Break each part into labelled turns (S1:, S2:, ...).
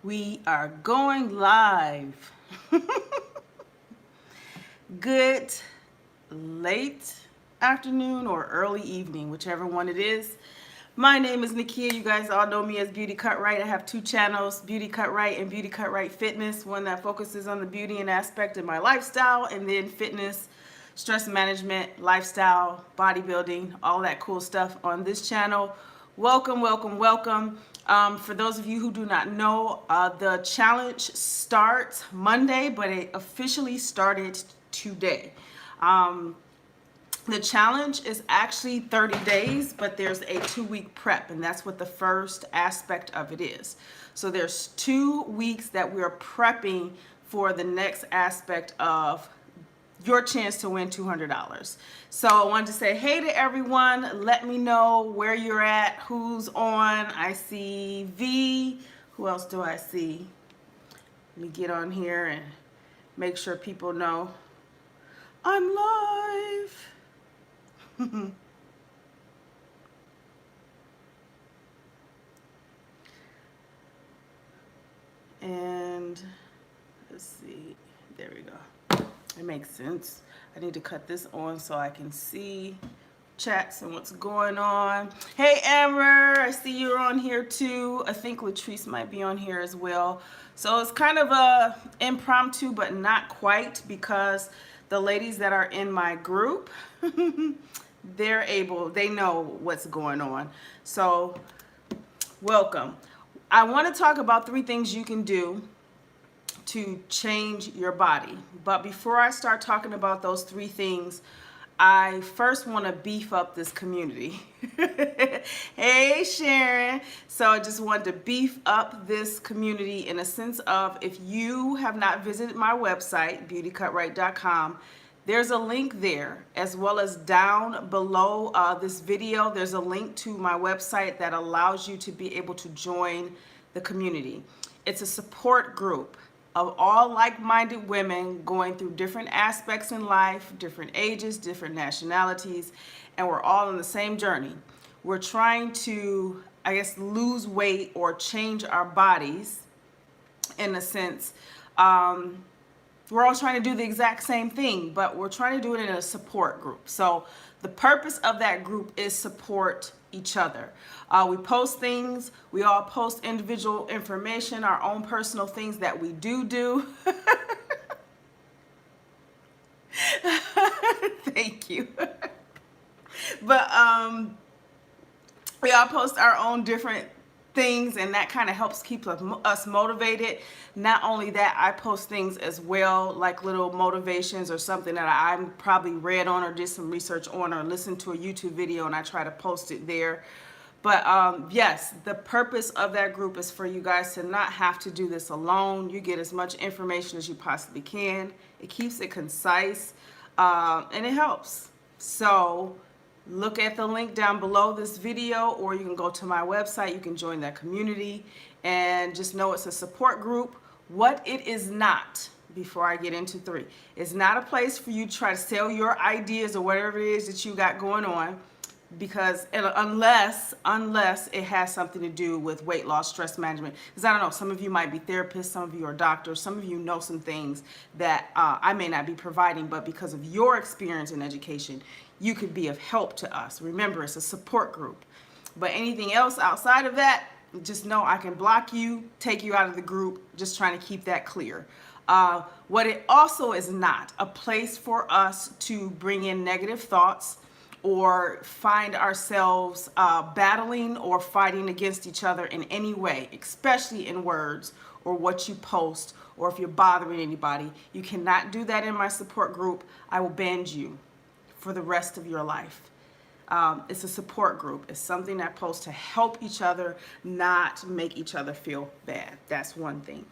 S1: We are going live. Good late afternoon or early evening, whichever one it is. My name is Nakia. You guys all know me as Beauty Cutright. I have two channels, Beauty Cutright and Beauty Cutright Fitness. One that focuses on the beauty and aspect of my lifestyle, and then fitness, stress management, lifestyle, bodybuilding, all that cool stuff on this channel. Welcome, welcome, welcome. For those of you who do not know, the challenge starts Monday, but it officially started today. The challenge is actually 30 days, but there's a 2-week prep, and that's what the first aspect of it is. So there's 2 weeks that we're prepping for the next aspect of your chance to win $200. So I wanted to say hey to everyone. Let me know where you're at, who's on. I see V. Who else do I see? Let me get on here and make sure people know I'm live. And let's see, there we go. It makes sense. I need to cut this on so I can see chats and what's going on. Hey Amber, I see you're on here too. I think Latrice might be on here as well. So it's kind of a impromptu, but not quite, because the ladies that are in my group, they know what's going on. So welcome. I want to talk about 3 things you can do to change your body. But before I start talking about those 3 things, I first want to beef up this community. Hey Sharon. So I just wanted to beef up this community in a sense of, if you have not visited my website, beautycutright.com, there's a link there, as well as down below this video, there's a link to my website that allows you to be able to join the community. It's a support group of all like-minded women going through different aspects in life, different ages, different nationalities, and we're all on the same journey. We're trying to, I guess, lose weight or change our bodies in a sense. We're all trying to do the exact same thing, but we're trying to do it in a support group. So the purpose of that group is support each other. We post things, we all post individual information, our own personal things that we do. Thank you. But we all post our own different things, and that kind of helps keep us motivated. Not only that, I post things as well, like little motivations or something that I probably read on or did some research on or listened to a YouTube video, and I try to post it there. But yes, the purpose of that group is for you guys to not have to do this alone. You get as much information as you possibly can. It keeps it concise, and it helps. So look at the link down below this video, or you can go to my website. You can join that community, and just know it's a support group. What it is not, before I get into 3, it's not a place for you to try to sell your ideas or whatever it is that you got going on, because unless it has something to do with weight loss, stress management. Because I don't know, some of you might be therapists, some of you are doctors, some of you know some things that I may not be providing, but because of your experience and education, you could be of help to us. Remember, it's a support group. But anything else outside of that, just know I can block you, take you out of the group, just trying to keep that clear. What it also is not, a place for us to bring in negative thoughts or find ourselves battling or fighting against each other in any way, especially in words or what you post, or if you're bothering anybody. You cannot do that in my support group. I will ban you for the rest of your life. It's a support group. It's something that posts to help each other, not make each other feel bad. That's one thing.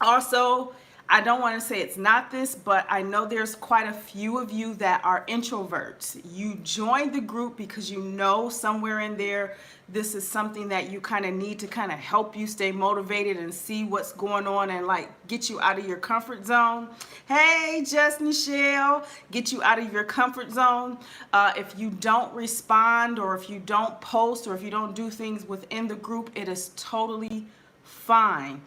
S1: Also, I don't want to say it's not this, but I know there's quite a few of you that are introverts. You joined the group because you know somewhere in there this is something that you kind of need to kind of help you stay motivated and see what's going on and like get you out of your comfort zone. Hey, Just Michelle, get you out of your comfort zone. If you don't respond, or if you don't post, or if you don't do things within the group, it is totally fine.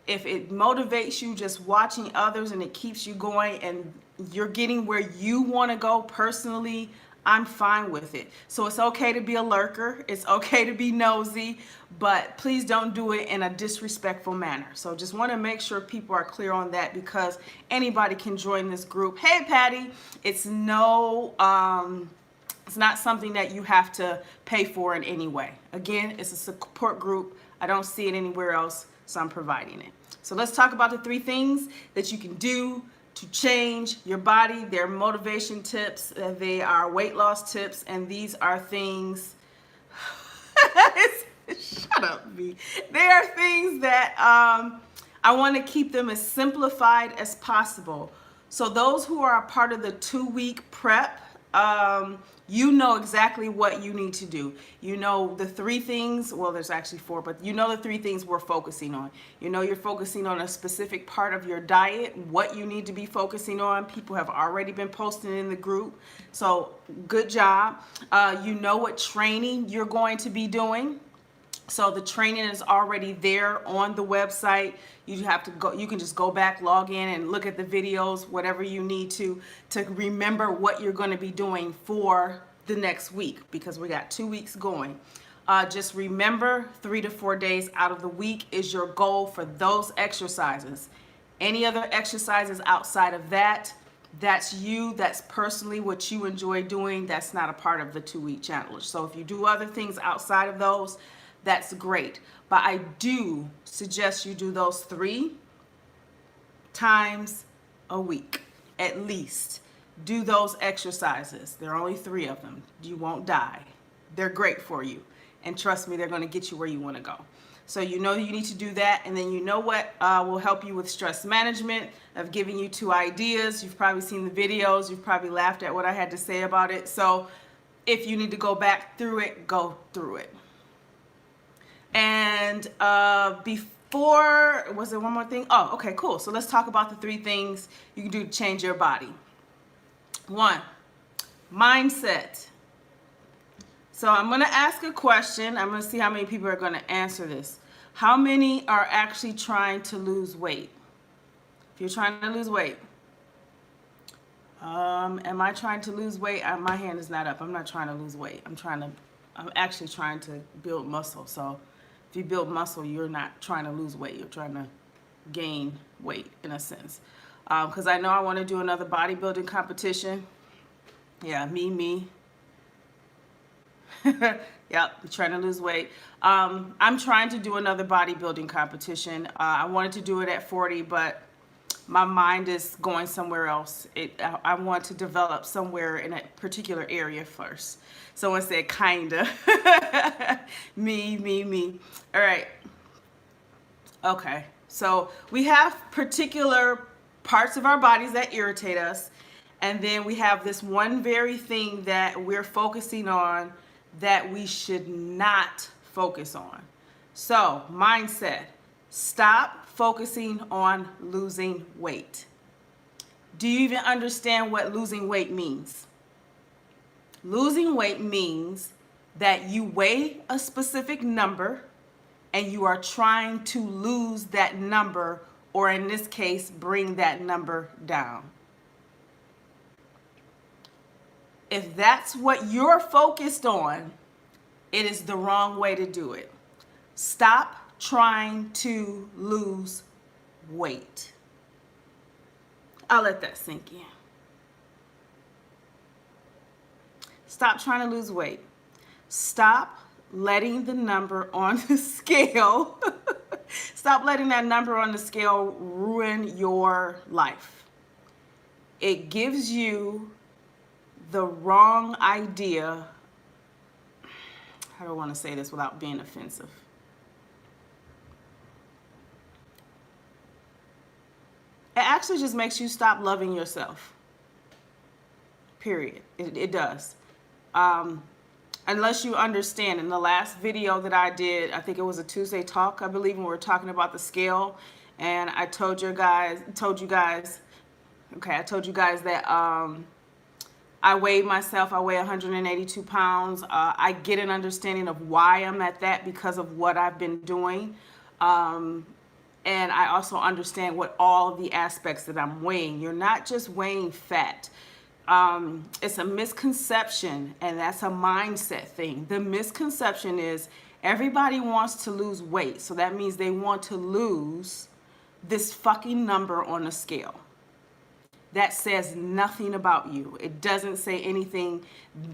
S1: If it motivates you just watching others and it keeps you going and you're getting where you want to go personally, I'm fine with it. So it's okay to be a lurker. It's okay to be nosy, but please don't do it in a disrespectful manner. So just want to make sure people are clear on that, because anybody can join this group. Hey, Patty, it's not something that you have to pay for in any way. Again, it's a support group. I don't see it anywhere else, so I'm providing it. So let's talk about the 3 things that you can do to change your body. They're motivation tips, they are weight loss tips, and these are things, shut up, V. They are things that I want to keep them as simplified as possible. So those who are a part of the 2-week prep, you know exactly what you need to do. You know the 3 things, well, there's actually 4, but you know the 3 things we're focusing on. You know you're focusing on a specific part of your diet, what you need to be focusing on. People have already been posting in the group, so good job. You know what training you're going to be doing. So the training is already there on the website. You have to go, you can just go back, log in and look at the videos, whatever you need to remember what you're going to be doing for the next week, because we got 2 weeks going. Just remember 3 to 4 days out of the week is your goal for those exercises. Any other exercises outside of that, that's you, that's personally what you enjoy doing. That's not a part of the 2-week challenge. So if you do other things outside of those, that's great. But I do suggest you do those 3 times a week, at least. Do those exercises. There are only 3 of them. You won't die. They're great for you. And trust me, they're going to get you where you want to go. So you know you need to do that. And then you know what will help you with stress management. I've given you 2 ideas. You've probably seen the videos. You've probably laughed at what I had to say about it. So if you need to go back through it, go through it. And before, was there one more thing? Oh, okay, cool. So let's talk about the 3 things you can do to change your body. 1, mindset. So I'm going to ask a question. I'm going to see how many people are going to answer this. How many are actually trying to lose weight? If you're trying to lose weight. Am I trying to lose weight? My hand is not up. I'm not trying to lose weight. I'm actually trying to build muscle. So if you build muscle, you're not trying to lose weight. You're trying to gain weight in a sense. Because I know I want to do another bodybuilding competition. Yeah, me. Yep, trying to lose weight. I'm trying to do another bodybuilding competition. I wanted to do it at 40, but my mind is going somewhere else. I want to develop somewhere in a particular area first. Someone said kinda. me. All right. Okay. So we have particular parts of our bodies that irritate us. And then we have this one very thing that we're focusing on that we should not focus on. So mindset. Stop focusing on losing weight. Do you even understand what losing weight means? Losing weight means that you weigh a specific number and you are trying to lose that number, or in this case, bring that number down. If that's what you're focused on, it is the wrong way to do it. Stop trying to lose weight. I'll let that sink in. Stop trying to lose weight. Stop letting the number on the scale, stop letting that number on the scale ruin your life. It gives you the wrong idea. How do I want to say this without being offensive? It actually just makes you stop loving yourself. Period. It does. Unless you understand, in the last video that I did, I think it was a Tuesday talk, I believe, when we were talking about the scale, and I told you guys that I weighed myself. I weigh 182 pounds. I get an understanding of why I'm at that because of what I've been doing. And I also understand what all of the aspects that I'm weighing. You're not just weighing fat. It's a misconception, and that's a mindset thing. The misconception is everybody wants to lose weight, so that means they want to lose this fucking number on a scale. That says nothing about you. It doesn't say anything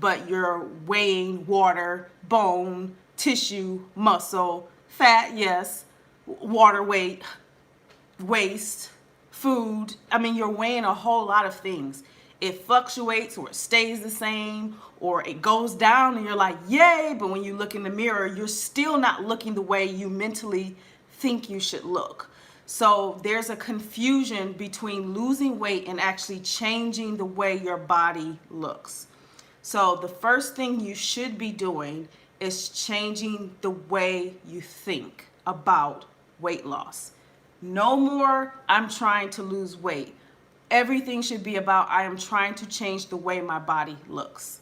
S1: but you're weighing water, bone, tissue, muscle, fat, yes, water weight, waste, food. I mean, you're weighing a whole lot of things. It fluctuates or it stays the same or it goes down and you're like, yay, but when you look in the mirror, you're still not looking the way you mentally think you should look. So there's a confusion between losing weight and actually changing the way your body looks. So the first thing you should be doing is changing the way you think about weight loss. No more, I'm trying to lose weight. Everything should be about, I am trying to change the way my body looks.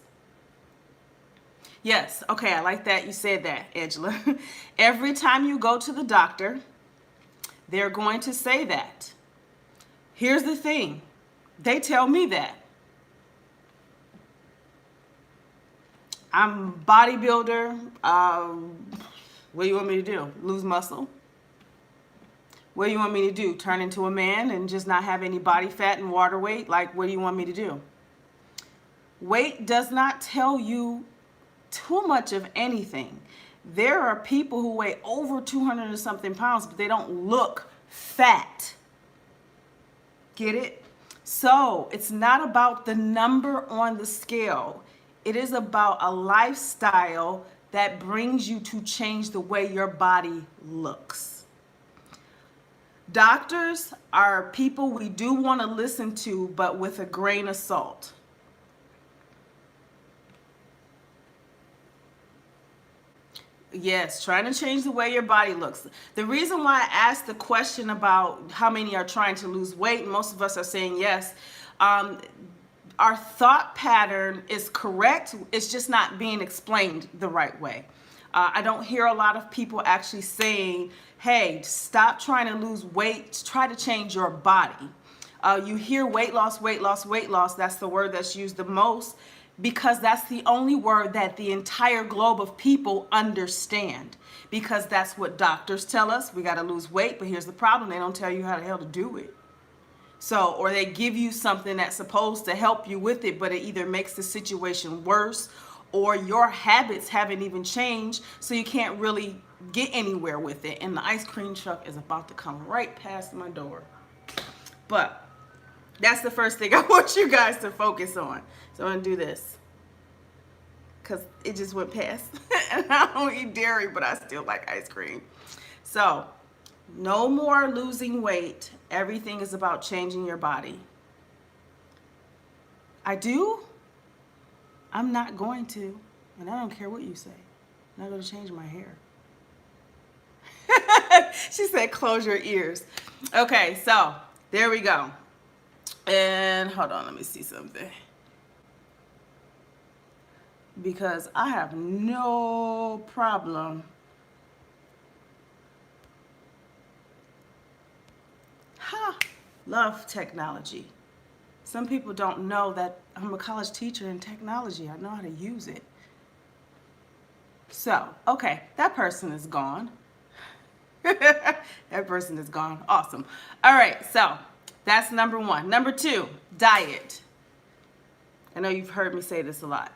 S1: Yes, okay, I like that you said that, Angela. Every time you go to the doctor, they're going to say that. Here's the thing. They tell me that. I'm a bodybuilder. What do you want me to do? Lose muscle? What do you want me to do? Turn into a man and just not have any body fat and water weight? Like, what do you want me to do? Weight does not tell you too much of anything. There are people who weigh over 200 and something pounds, but they don't look fat. Get it? So it's not about the number on the scale. It is about a lifestyle that brings you to change the way your body looks. Doctors are people we do want to listen to, but with a grain of salt. Yes, trying to change the way your body looks. The reason why I asked the question about how many are trying to lose weight, most of us are saying yes. Our thought pattern is correct. It's just not being explained the right way. I don't hear a lot of people actually saying, hey, stop trying to lose weight, try to change your body. You hear weight loss, weight loss, weight loss. That's the word that's used the most, because that's the only word that the entire globe of people understand, because that's what doctors tell us. We got to lose weight, but here's the problem. They don't tell you how the hell to do it. So, or they give you something that's supposed to help you with it, but it either makes the situation worse or your habits haven't even changed, so you can't really get anywhere with it. And the ice cream truck is about to come right past my door. But that's the first thing I want you guys to focus on. So I'm going to do this because it just went past. And I don't eat dairy, but I still like ice cream. So no more losing weight. Everything is about changing your body. I'm not going to, and I don't care what you say. I'm not going to change my hair. She said, close your ears. Okay, so there we go. And hold on, let me see something. Because I have no problem. Love technology. Some people don't know that I'm a college teacher in technology. I know how to use it. So, okay, that person is gone. That person is gone. Awesome. All right, so that's number one. Number two, diet. I know you've heard me say this a lot.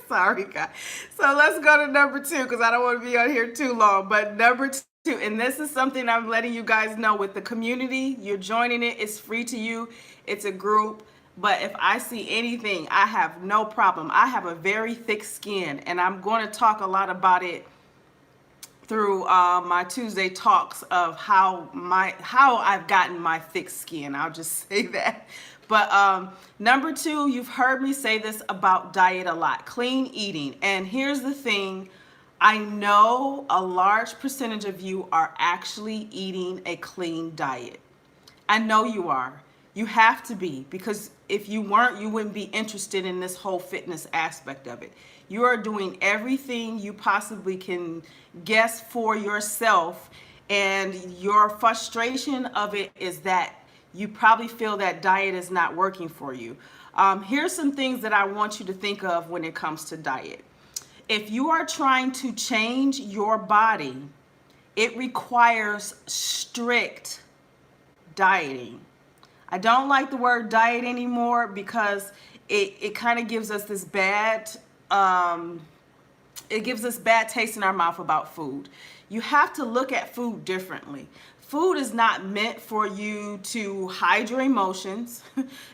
S1: Sorry, guys. So let's go to number two, because I don't want to be on here too long. But number two, and this is something I'm letting you guys know with the community. You're joining it. It's free to you. It's a group. But if I see anything, I have no problem. I have a very thick skin, and I'm going to talk a lot about it through my Tuesday talks of how I've gotten my thick skin. I'll just say that. But number two, you've heard me say this about diet a lot, clean eating. And here's the thing. I know a large percentage of you are actually eating a clean diet. I know you are. You have to be, because if you weren't, you wouldn't be interested in this whole fitness aspect of it. You are doing everything you possibly can guess for yourself, and your frustration of it is that you probably feel that diet is not working for you. Here's some things that I want you to think of when it comes to diet. If you are trying to change your body, it requires strict dieting. I don't like the word diet anymore because it kind of gives us this bad, it gives us bad taste in our mouth about food. You have to look at food differently. Food is not meant for you to hide your emotions.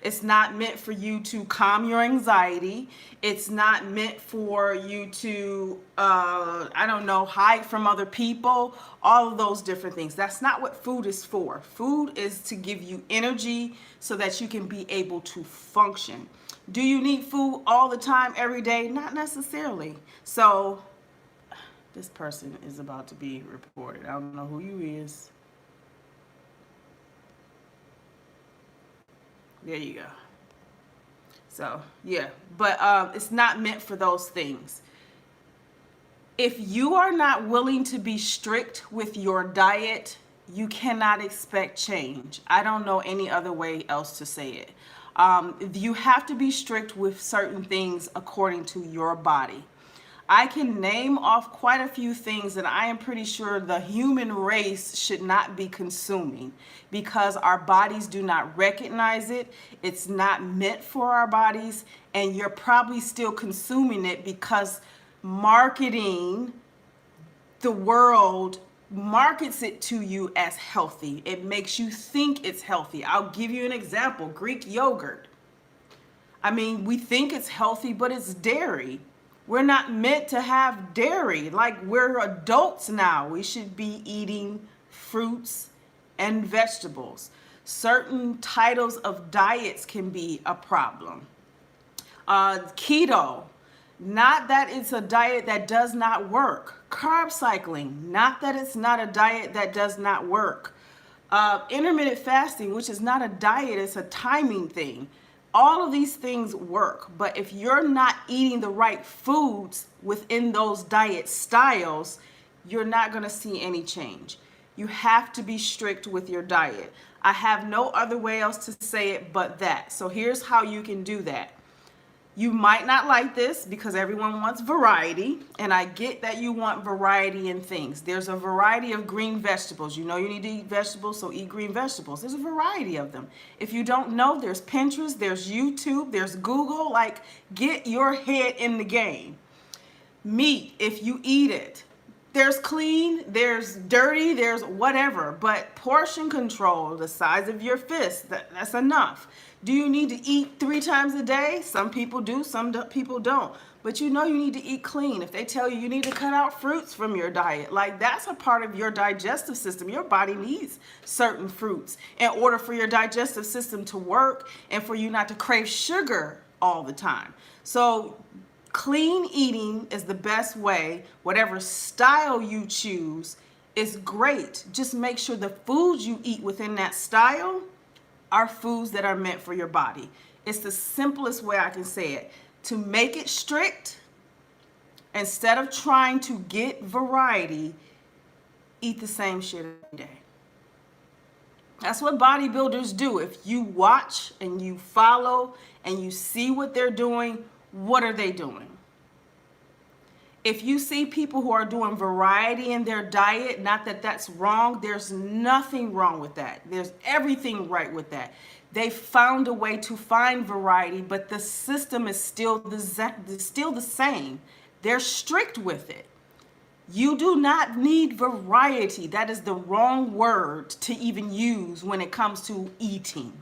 S1: It's not meant for you to calm your anxiety. It's not meant for you to, I don't know, hide from other people, all of those different things. That's not what food is for. Food is to give you energy so that you can be able to function. Do you need food all the time, every day? Not necessarily. So this person is about to be reported. I don't know who you is. There you go. So yeah, but it's not meant for those things. If you are not willing to be strict with your diet, you cannot expect change. I don't know any other way else to say it. You have to be strict with certain things according to your body. I can name off quite a few things that I am pretty sure the human race should not be consuming because our bodies do not recognize it. It's not meant for our bodies, and you're probably still consuming it because marketing, the world markets it to you as healthy. It makes you think it's healthy. I'll give you an example. Greek yogurt. I mean, we think it's healthy, but it's dairy. We're not meant to have dairy. Like, we're adults now. We should be eating fruits and vegetables. Certain titles of diets can be a problem. Keto, not that it's a diet that does not work. Carb cycling, not that it's not a diet that does not work. Intermittent fasting, which is not a diet, it's a timing thing. All of these things work, but if you're not eating the right foods within those diet styles, you're not going to see any change. You have to be strict with your diet. I have no other way else to say it but that. So here's how you can do that. You might not like this because everyone wants variety, and I get that you want variety in things. There's a variety of green vegetables. You know you need to eat vegetables, so eat green vegetables. There's a variety of them. If you don't know, there's Pinterest, there's YouTube, there's Google. Like, get your head in the game. Meat, if you eat it. There's clean, there's dirty, there's whatever, but portion control, the size of your fist, that's enough. Do you need to eat 3 times a day? Some people do, some people don't. But you know you need to eat clean. If they tell you you need to cut out fruits from your diet, like, that's a part of your digestive system. Your body needs certain fruits in order for your digestive system to work and for you not to crave sugar all the time. So clean eating is the best way. Whatever style you choose is great. Just make sure the foods you eat within that style are foods that are meant for your body. It's the simplest way I can say it. To make it strict, instead of trying to get variety, eat the same shit every day. That's what bodybuilders do. If you watch and you follow and you see what they're doing, what are they doing? If you see people who are doing variety in their diet, not that that's wrong, there's nothing wrong with that. There's everything right with that. They found a way to find variety, but the system is still the same. They're strict with it. You do not need variety. That is the wrong word to even use when it comes to eating.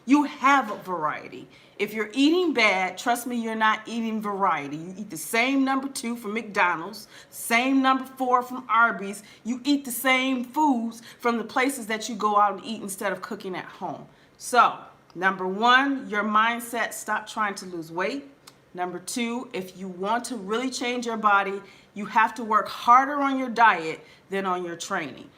S1: You have a variety. If you're eating bad, trust me, you're not eating variety. You eat the same number 2 from McDonald's, same number 4 from Arby's. You eat the same foods from the places that you go out and eat instead of cooking at home. So, number 1, your mindset, stop trying to lose weight. Number 2, if you want to really change your body, you have to work harder on your diet than on your training.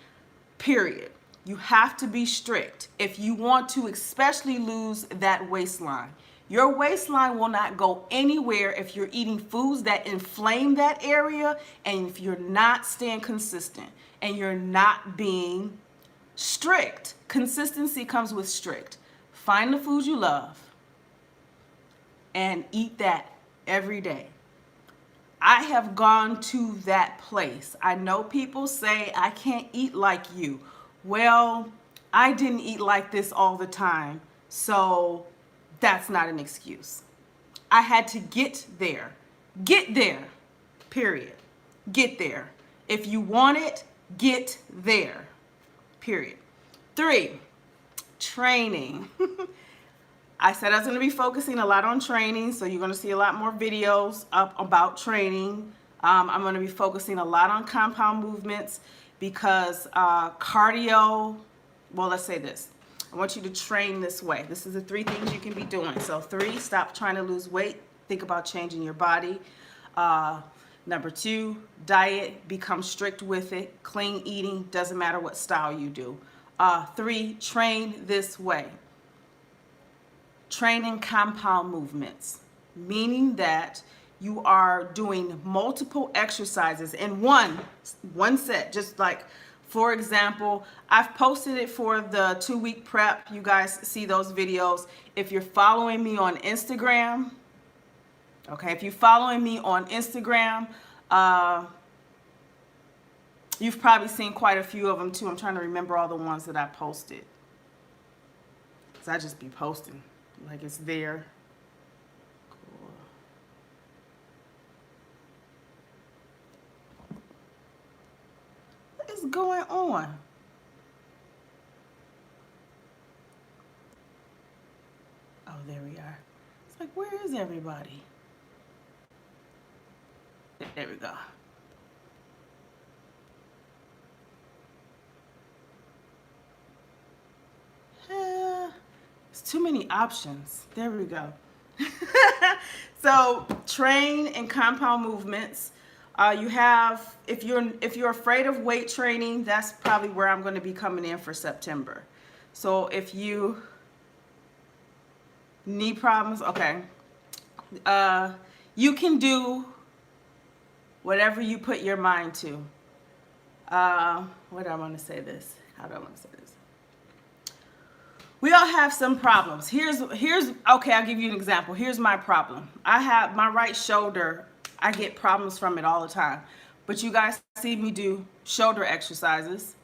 S1: Period. You have to be strict if you want to especially lose that waistline. Your waistline will not go anywhere if you're eating foods that inflame that area and if you're not staying consistent and you're not being strict. Consistency comes with strict. Find the foods you love and eat that every day. I have gone to that place. I know people say I can't eat like you. Well, I didn't eat like this all the time, so that's not an excuse. I had to get there. Get there, period. Get there. If you want it, get there, period. 3, training. I said I was going to be focusing a lot on training, so you're going to see a lot more videos up about training. I'm going to be focusing a lot on compound movements because cardio, well, let's say this. I want you to train this way. This is the 3 things you can be doing. So 3, stop trying to lose weight. Think about changing your body. Number 2, diet. Become strict with it. Clean eating. Doesn't matter what style you do. 3, train this way. Training compound movements, meaning that you are doing multiple exercises in one set. Just like, for example, I've posted it for the 2-week prep. You guys see those videos. If you're following me on Instagram, okay, if you're following me on Instagram, you've probably seen quite a few of them too. I'm trying to remember all the ones that I posted. So I just be posting like it's there. Cool. What is going on? Oh, there we are. It's like, where is everybody? There we go. It's too many options. There we go. So train and compound movements. You have, if you're afraid of weight training, that's probably where I'm going to be coming in for September. So if you knee problems, okay, you can do whatever you put your mind to. What do I want to say this? How do I want to say this? We all have some problems. Here's okay, I'll give you an example. Here's my problem. I have my right shoulder. I get problems from it all the time. But you guys see me do shoulder exercises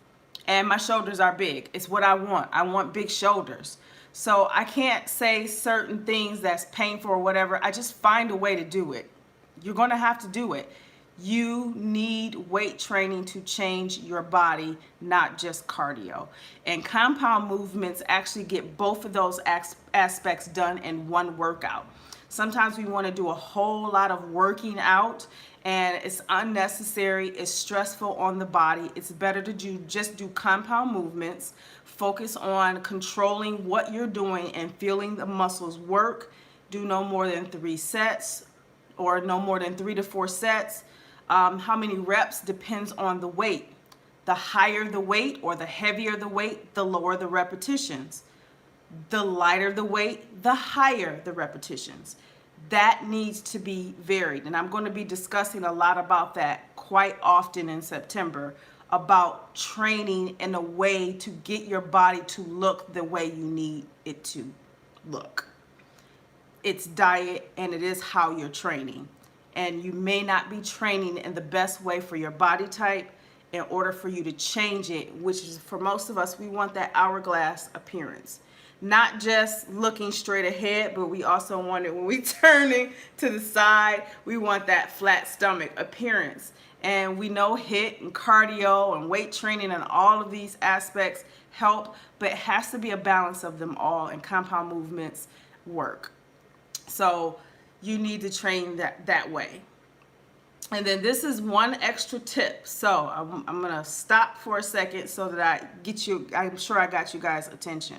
S1: and my shoulders are big. It's what I want. I want big shoulders. So I can't say certain things that's painful or whatever. I just find a way to do it. You're going to have to do it. You need weight training to change your body, not just cardio. And compound movements actually get both of those aspects done in one workout. Sometimes we want to do a whole lot of working out and it's unnecessary, it's stressful on the body. It's better to just do compound movements, focus on controlling what you're doing and feeling the muscles work. Do no more than 3 sets or no more than 3 to 4 sets. How many reps depends on the weight. The higher the weight or the heavier the weight, the lower the repetitions. The lighter the weight, the higher the repetitions. That needs to be varied. And I'm going to be discussing a lot about that quite often in September, about training in a way to get your body to look the way you need it to look. It's diet and it is how you're training. And you may not be training in the best way for your body type in order for you to change it, which is for most of us, we want that hourglass appearance. Not just looking straight ahead, but we also want it when we turning to the side, we want that flat stomach appearance. And we know HIIT and cardio and weight training and all of these aspects help, but it has to be a balance of them all, and compound movements work. So you need to train that way. And then this is one extra tip. So I'm going to stop for a second so that I'm sure I got you guys' attention.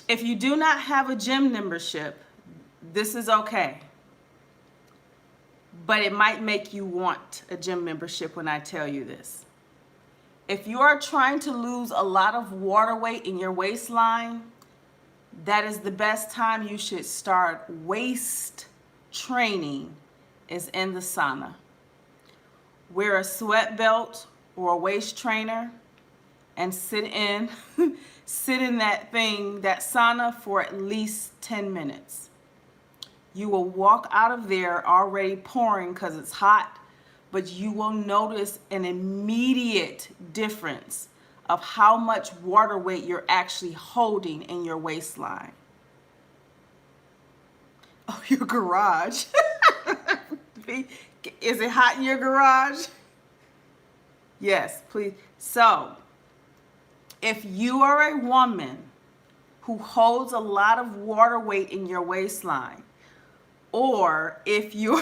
S1: If you do not have a gym membership, this is okay. but it might make you want a gym membership when I tell you this. If you are trying to lose a lot of water weight in your waistline, that is the best time you should start waist training, is in the sauna. Wear a sweat belt or a waist trainer and sit in that sauna for at least 10 minutes. You will walk out of there already pouring because it's hot, but you will notice an immediate difference of how much water weight you're actually holding in your waistline. Oh, your garage. Is it hot in your garage? Yes, please. So, if you are a woman who holds a lot of water weight in your waistline, or if you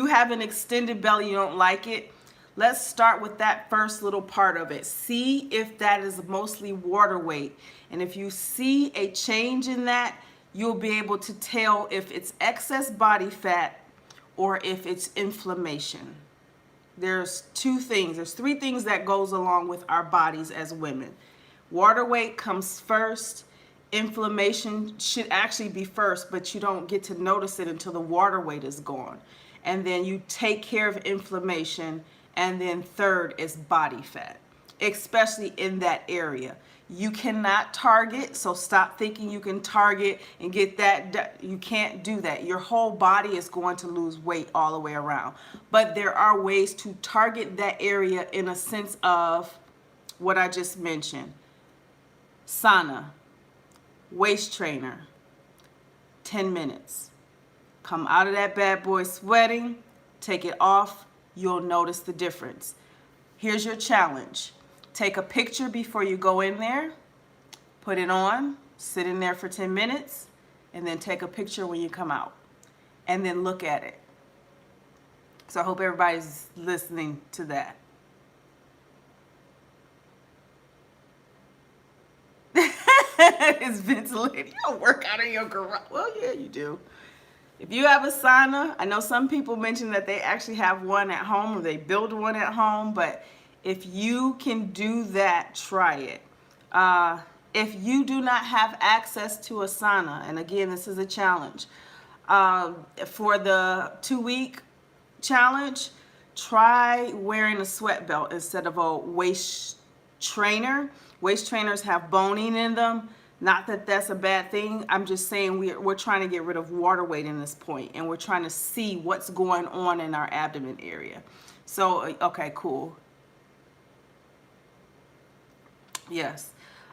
S1: have an extended belly, you don't like it, let's start with that first little part of it. See if that is mostly water weight. And if you see a change in that, you'll be able to tell if it's excess body fat or if it's inflammation. There's three things that goes along with our bodies as women. Water weight comes first. Inflammation should actually be first, but you don't get to notice it until the water weight is gone. And then you take care of inflammation, and then third is body fat, especially in that area. You cannot target, so stop thinking you can target and get that. You can't do that. Your whole body is going to lose weight all the way around. But there are ways to target that area in a sense of what I just mentioned. Sauna, waist trainer, 10 minutes. Come out of that bad boy sweating, take it off, you'll notice the difference. Here's your challenge. Take a picture before you go in there, put it on, sit in there for 10 minutes, and then take a picture when you come out. And then look at it. So I hope everybody's listening to that. It's ventilating. You don't work out in your garage. Well, yeah, you do. If you have a sauna, I know some people mention that they actually have one at home or they build one at home, but if you can do that, try it. If you do not have access to a sauna, and again, this is a challenge, for the 2-week challenge, try wearing a sweat belt instead of a waist trainer. Waist trainers have boning in them. Not that that's a bad thing. I'm just saying we're trying to get rid of water weight in this point, and we're trying to see what's going on in our abdomen area. So, okay, cool. Yes.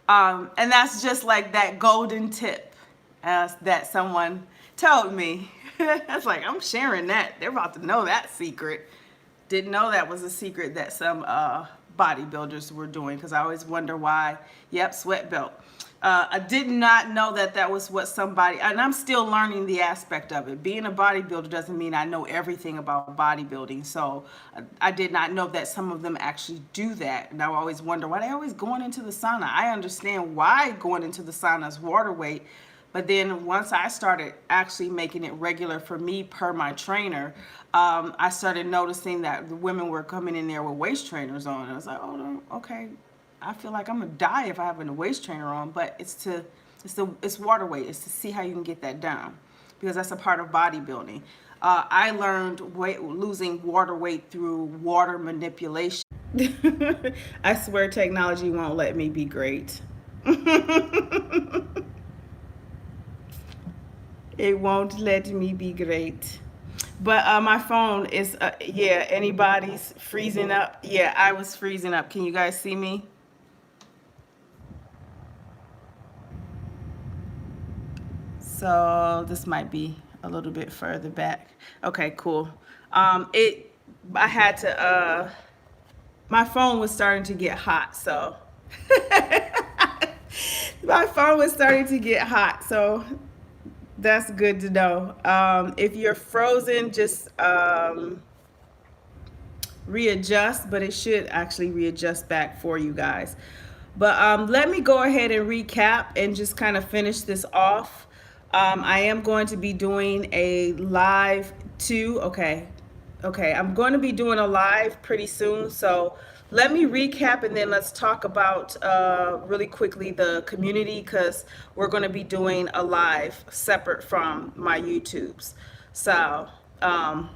S1: And that's just like that golden tip that someone told me. That's like, I'm sharing that. They're about to know that secret. Didn't know that was a secret that some bodybuilders were doing, because I always wonder why. Yep, sweat belt. I did not know that that was what somebody, and I'm still learning the aspect of it. Being a bodybuilder doesn't mean I know everything about bodybuilding. So I did not know that some of them actually do that. And I always wonder why they always going into the sauna. I understand why going into the sauna is water weight. But then once I started actually making it regular for me per my trainer, I started noticing that the women were coming in there with waist trainers on. And I was like, oh, no, okay. I feel like I'm gonna die if I have a waist trainer on, but it's water weight. It's to see how you can get that down, because that's a part of bodybuilding. I learned losing water weight through water manipulation. I swear technology won't let me be great. It won't let me be great. But my phone is, yeah, anybody's freezing up. Yeah, I was freezing up. Can you guys see me? So this might be a little bit further back. Okay, cool. I had to, my phone was starting to get hot, so. My phone was starting to get hot, so that's good to know. If you're frozen, just readjust, but it should actually readjust back for you guys. But let me go ahead and recap and just kind of finish this off. I am going to be doing a live Two, okay. Okay, I'm going to be doing a live pretty soon, so let me recap and then let's talk about really quickly the community because we're going to be doing a live separate from my YouTubes. So, um,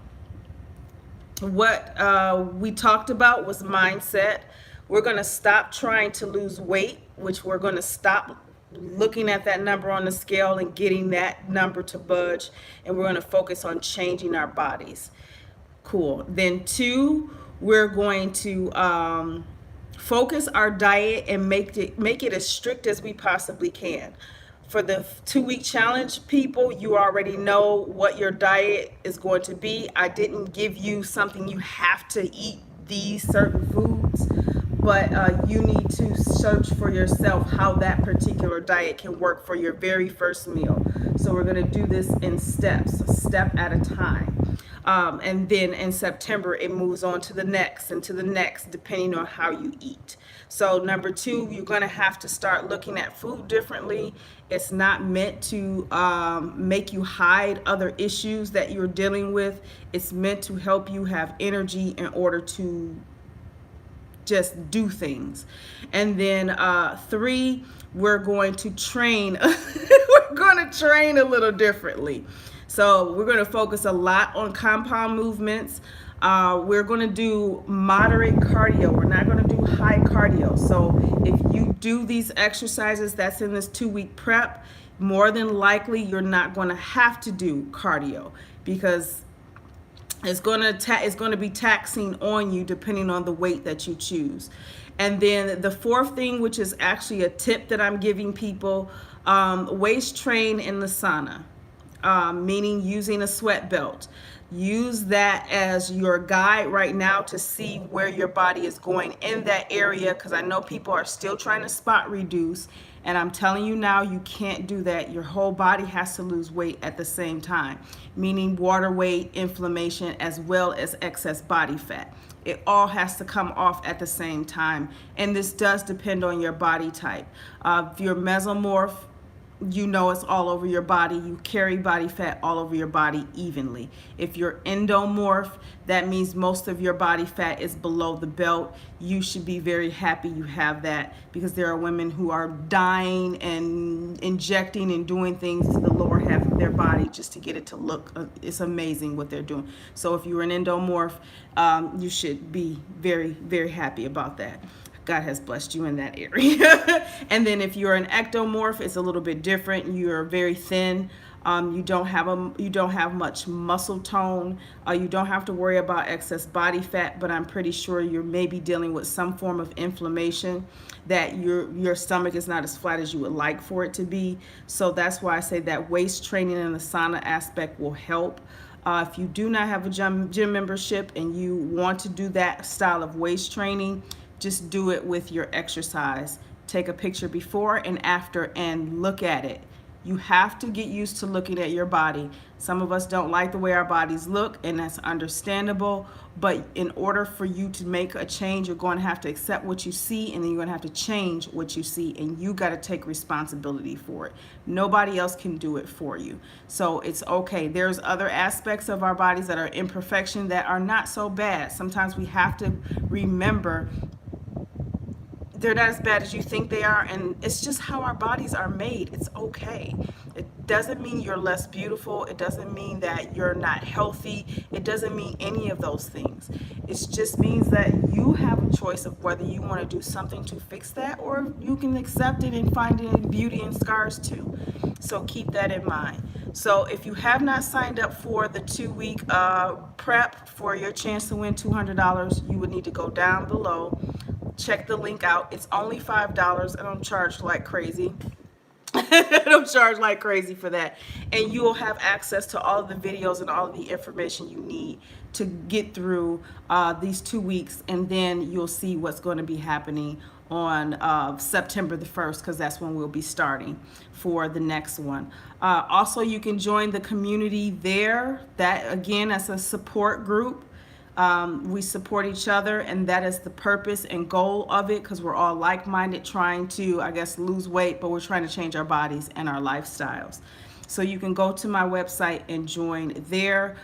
S1: what we talked about was mindset. We're going to stop trying to lose weight, which we're going to stop looking at that number on the scale and getting that number to budge, and we're going to focus on changing our bodies. Cool. Then two, we're going to focus our diet and make it as strict as we possibly can. For the 2 week challenge, people, you already know what your diet is going to be. I didn't give you something you have to eat these certain foods, but you need to search for yourself how that particular diet can work for your very first meal. So we're going to do this in steps, a step at a time. And then in September, it moves on to the next and to the next, depending on how you eat. So number two, you're going to have to start looking at food differently. It's not meant to make you hide other issues that you're dealing with. It's meant to help you have energy in order to just do things. And then three, we're going to train. We're going to train a little differently. So we're going to focus a lot on compound movements. We're going to do moderate cardio. We're not going to do high cardio. So if you do these exercises that's in this 2 week prep, more than likely you're not going to have to do cardio because it's going to be taxing on you depending on the weight that you choose. And then the fourth thing, which is actually a tip that I'm giving people, waist train in the sauna, meaning using a sweat belt. Use that as your guide right now to see where your body is going in that area, because I know people are still trying to spot reduce, and I'm telling you now, you can't do that. Your whole body has to lose weight at the same time, meaning water weight, inflammation, as well as excess body fat. It all has to come off at the same time, and this does depend on your body type. If you're mesomorph, you know it's all over your body. You carry body fat all over your body evenly. If you're endomorph, that means most of your body fat is below the belt. You should be very happy you have that, because there are women who are dying and injecting and doing things to the lower half of their body just to get it to look, it's amazing what they're doing. So if you're an endomorph, you should be very, very happy about that. God has blessed you in that area. And then if you're an ectomorph, it's a little bit different. You're very thin. You don't have much muscle tone. You don't have to worry about excess body fat, but I'm pretty sure you're maybe dealing with some form of inflammation, that your stomach is not as flat as you would like for it to be. So that's why I say that waist training in the sauna aspect will help. If you do not have a gym membership and you want to do that style of waist training, just do it with your exercise. Take a picture before and after and look at it. You have to get used to looking at your body. Some of us don't like the way our bodies look, and that's understandable. But in order for you to make a change, you're going to have to accept what you see, and then you're going to have to change what you see, and you got to take responsibility for it. Nobody else can do it for you. So it's okay. There's other aspects of our bodies that are imperfection that are not so bad. Sometimes we have to remember they're not as bad as you think they are, and it's just how our bodies are made. It's okay. It doesn't mean you're less beautiful. It doesn't mean that you're not healthy. It doesn't mean any of those things. It just means that you have a choice of whether you want to do something to fix that, or you can accept it and find it in beauty and scars too. So keep that in mind. So if you have not signed up for the 2-week prep for your chance to win $200, you would need to go down below. Check the link out. It's only $5. I don't charge like crazy. I don't charge like crazy for that. And you will have access to all of the videos and all of the information you need to get through these 2 weeks. And then you'll see what's going to be happening on September the 1st, because that's when we'll be starting for the next one. Also, you can join the community there. That, again, that's a support group. We support each other, and that is the purpose and goal of it, because we're all like-minded trying to, I guess, lose weight, but we're trying to change our bodies and our lifestyles. So you can go to my website and join there.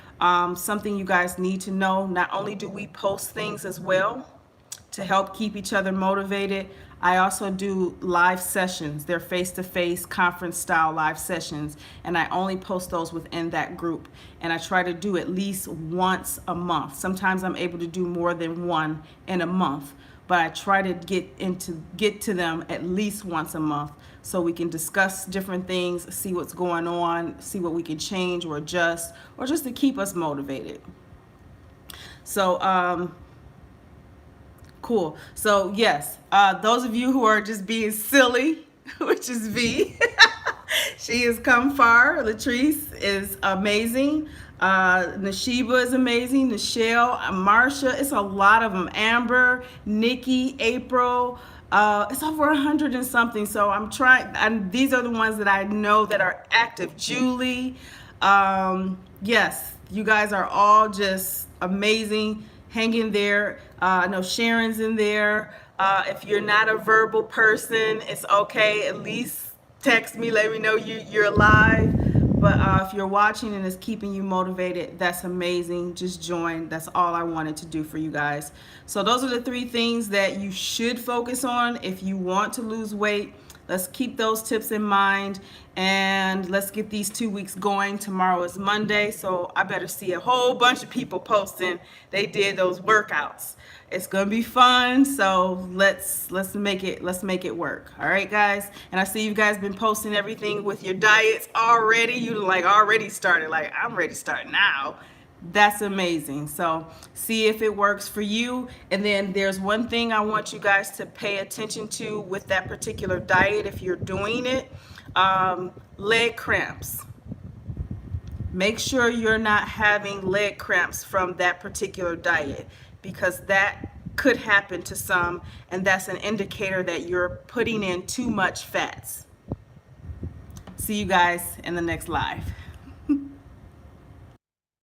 S1: Something you guys need to know, not only do we post things as well to help keep each other motivated, I also do live sessions. They're face-to-face conference style live sessions, and I only post those within that group. And I try to do at least once a month. Sometimes I'm able to do more than one in a month, but I try to get to them at least once a month so we can discuss different things, see what's going on, see what we can change or adjust, or just to keep us motivated. So cool. So yes, those of you who are just being silly, which is V, she has come far. Latrice is amazing. Nashiba is amazing. Nichelle, Marsha, it's a lot of them. Amber, Nikki, April. It's over 100 and something. So I'm trying, and these are the ones that I know that are active. Julie, yes, you guys are all just amazing. Hang in there. I know Sharon's in there. If you're not a verbal person, it's okay. At least text me, let me know you're alive. But if you're watching and it's keeping you motivated, that's amazing. Just join. That's all I wanted to do for you guys. So those are the 3 things that you should focus on if you want to lose weight. Let's keep those tips in mind, and let's get these 2 weeks going. Tomorrow is Monday, so I better see a whole bunch of people posting they did those workouts. It's gonna be fun, so let's make it work. All right, guys. And I see you guys been posting everything with your diets already. You like already started. Like, I'm ready to start now. That's amazing. So see if it works for you. And then there's one thing I want you guys to pay attention to with that particular diet if you're doing it. Leg cramps. Make sure you're not having leg cramps from that particular diet, because that could happen to some, and that's an indicator that you're putting in too much fats. See you guys in the next live.